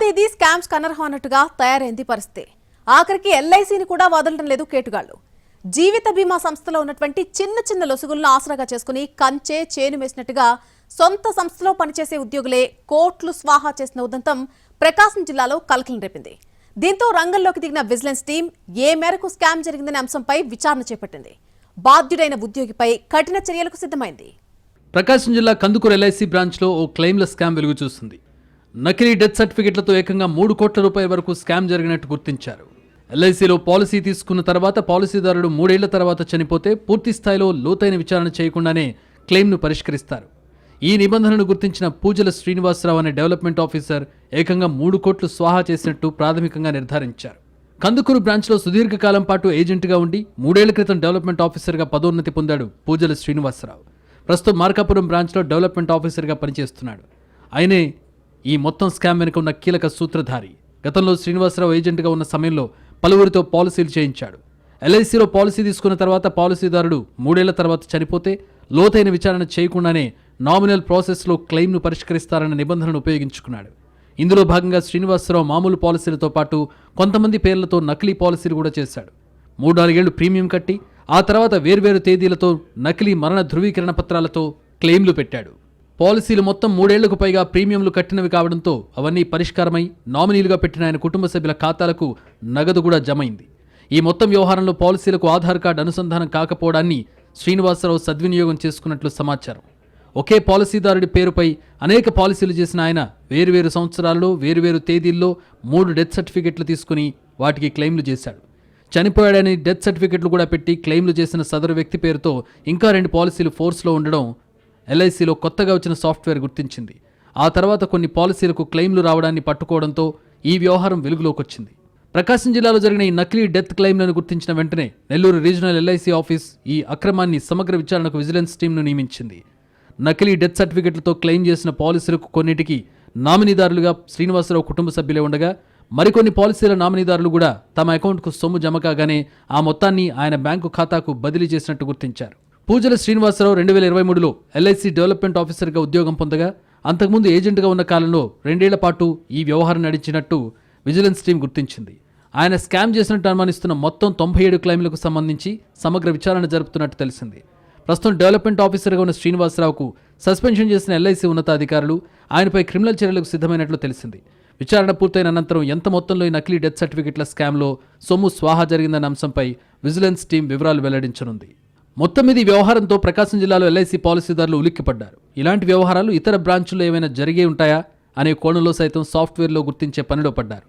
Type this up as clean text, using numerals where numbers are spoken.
కాదేది scams కనర్హం అన్నట్టుగా తయారైంది పరిస్థితి. ఆఖరికి ఎల్ఐసిని కూడా వదలడం లేదు కేటుగాళ్లు. జీవిత బీమా సంస్థలో ఉన్నటువంటి చిన్న చిన్న లొసుగులను ఆసరాగా చేసుకుని కంచే చేను వేసినట్టుగా సొంత సంస్థలో పనిచేసే ఉద్యోగులే కోట్లు స్వాహా చేసిన ఉదంతం ప్రకాశం జిల్లాలో కలకలం రేపింది. దీంతో రంగంలోకి దిగిన విజిలెన్స్ టీం ఏ మేరకు స్కామ్ జరిగిందనే అంశంపై విచారణ చేపట్టింది. బాధ్యుడైన ఉద్యోగిపై కఠిన చర్యలకు సిద్ధమైంది. ప్రకాశం జిల్లా కందుకూరు ఎల్ఐసి బ్రాంచ్లో ఓ క్లెయిమ్ల స్కామ్ వెలుగు చూస్తుంది. నకిలీ డెత్ సర్టిఫికెట్లతో ఏకంగా 3 కోట్ల రూపాయల వరకు స్కామ్ జరిగినట్టు గుర్తించారు. ఎల్ఐసిలో పాలసీ తీసుకున్న తర్వాత పాలసీదారుడు 3 ఏళ్ల తర్వాత చనిపోతే పూర్తి స్థాయిలో లోతైన విచారణ చేయకుండానే క్లెయిమ్ను పరిష్కరిస్తారు. ఈ నిబంధనను గుర్తించిన పూజల శ్రీనివాసరావు అనే డెవలప్మెంట్ ఆఫీసర్ ఏకంగా 3 కోట్లు స్వాహా చేసినట్టు ప్రాథమికంగా నిర్ధారించారు. కందుకూరు బ్రాంచ్లో సుదీర్ఘకాలం పాటు ఏజెంట్గా ఉండి 3 ఏళ్ల క్రితం డెవలప్మెంట్ ఆఫీసర్గా పదోన్నతి పొందాడు పూజల శ్రీనివాసరావు. ప్రస్తుతం మార్కాపురం బ్రాంచ్లో డెవలప్మెంట్ ఆఫీసర్గా పనిచేస్తున్నాడు. ఆయనే ఈ మొత్తం స్కామ్ వెనుక ఉన్న కీలక సూత్రధారి. గతంలో శ్రీనివాసరావు ఏజెంట్గా ఉన్న సమయంలో పలువురితో పాలసీలు చేయించాడు. ఎల్ఐసిలో పాలసీ తీసుకున్న తర్వాత పాలసీదారుడు 3 ఏళ్ల తర్వాత చనిపోతే లోతైన విచారణ చేయకుండానే నామినల్ ప్రాసెస్లో క్లెయిమ్ను పరిష్కరిస్తారన్న నిబంధనను ఉపయోగించుకున్నాడు. ఇందులో భాగంగా శ్రీనివాసరావు మామూలు పాలసీలతో పాటు కొంతమంది పేర్లతో నకిలీ పాలసీలు కూడా చేశాడు. 3-4 ఏళ్లు ప్రీమియం కట్టి ఆ తర్వాత వేర్వేరు తేదీలతో నకిలీ మరణ ధృవీకరణ పత్రాలతో క్లెయిమ్లు పెట్టాడు. పాలసీలు మొత్తం 3 ఏళ్లకు పైగా ప్రీమియంలు కట్టినవి కావడంతో అవన్నీ పరిష్కారమై నామినీలుగా పెట్టిన ఆయన కుటుంబ సభ్యుల ఖాతాలకు నగదు కూడా జమైంది. ఈ మొత్తం వ్యవహారంలో పాలసీలకు ఆధార్ కార్డు అనుసంధానం కాకపోవడాన్ని శ్రీనివాసరావు సద్వినియోగం చేసుకున్నట్లు సమాచారం. ఒకే పాలసీదారుడి పేరుపై అనేక పాలసీలు చేసిన ఆయన వేరువేరు సంవత్సరాల్లో వేరువేరు తేదీల్లో 3 డెత్ సర్టిఫికెట్లు తీసుకుని వాటికి క్లెయిమ్లు చేశాడు. చనిపోయాడని డెత్ సర్టిఫికెట్లు కూడా పెట్టి క్లెయిమ్లు చేసిన సదరు వ్యక్తి పేరుతో ఇంకా 2 పాలసీలు ఫోర్స్లో ఉండడం ఎల్ఐసిలో కొత్తగా వచ్చిన సాఫ్ట్వేర్ గుర్తించింది. ఆ తర్వాత కొన్ని పాలసీలకు క్లెయిమ్లు రావడాన్ని పట్టుకోవడంతో ఈ వ్యవహారం వెలుగులోకి వచ్చింది. ప్రకాశం జిల్లాలో జరిగిన ఈ నకిలీ డెత్ క్లెయిమ్లను గుర్తించిన వెంటనే నెల్లూరు రీజనల్ ఎల్ఐసి ఆఫీస్ ఈ అక్రమాన్ని సమగ్ర విచారణకు విజిలెన్స్ టీంను నియమించింది. నకిలీ డెత్ సర్టిఫికెట్లతో క్లెయిమ్ చేసిన పాలసీలకు కొన్నిటికి నామినీదారులుగా శ్రీనివాసరావు కుటుంబ సభ్యులే ఉండగా మరికొన్ని పాలసీల నామినీదారులు కూడా తమ అకౌంట్కు సొమ్ము జమ కాగానే ఆ మొత్తాన్ని ఆయన బ్యాంకు ఖాతాకు బదిలీ చేసినట్టు గుర్తించారు. పూజల శ్రీనివాసరావు 2023లో ఎల్ఐసి డెవలప్మెంట్ ఆఫీసర్గా ఉద్యోగం పొందగా అంతకుముందు ఏజెంట్గా ఉన్న కాలంలో 2 ఏళ్ల పాటు ఈ వ్యవహారం నడిచినట్టు విజిలెన్స్ టీం గుర్తించింది. ఆయన స్కామ్ చేసినట్టు అనుమానిస్తున్న మొత్తం 97 క్లెయిమ్లకు సంబంధించి సమగ్ర విచారణ జరుపుతున్నట్టు తెలిసింది. ప్రస్తుతం డెవలప్మెంట్ ఆఫీసర్గా ఉన్న శ్రీనివాసరావుకు సస్పెన్షన్ చేసిన ఎల్ఐసి ఉన్నతాధికారులు ఆయనపై క్రిమినల్ చర్యలకు సిద్ధమైనట్లు తెలిసింది. విచారణ పూర్తయిన అనంతరం ఎంత మొత్తంలో ఈ నకిలీ డెత్ సర్టిఫికెట్ల స్కామ్లో సొమ్ము స్వాహా జరిగిందన్న అంశంపై విజిలెన్స్ టీం వివరాలు వెల్లడించనుంది. మొత్తం మీద ఈ వ్యవహారంతో ప్రకాశం జిల్లాలో ఎల్ఐసి పాలసీదారులు ఉలిక్కిపడ్డారు. ఇలాంటి వ్యవహారాలు ఇతర బ్రాంచుల్లో ఏమైనా జరిగే ఉంటాయా అనే కోణంలో సైతం సాఫ్ట్వేర్లో గుర్తించే పనిలో పడ్డారు.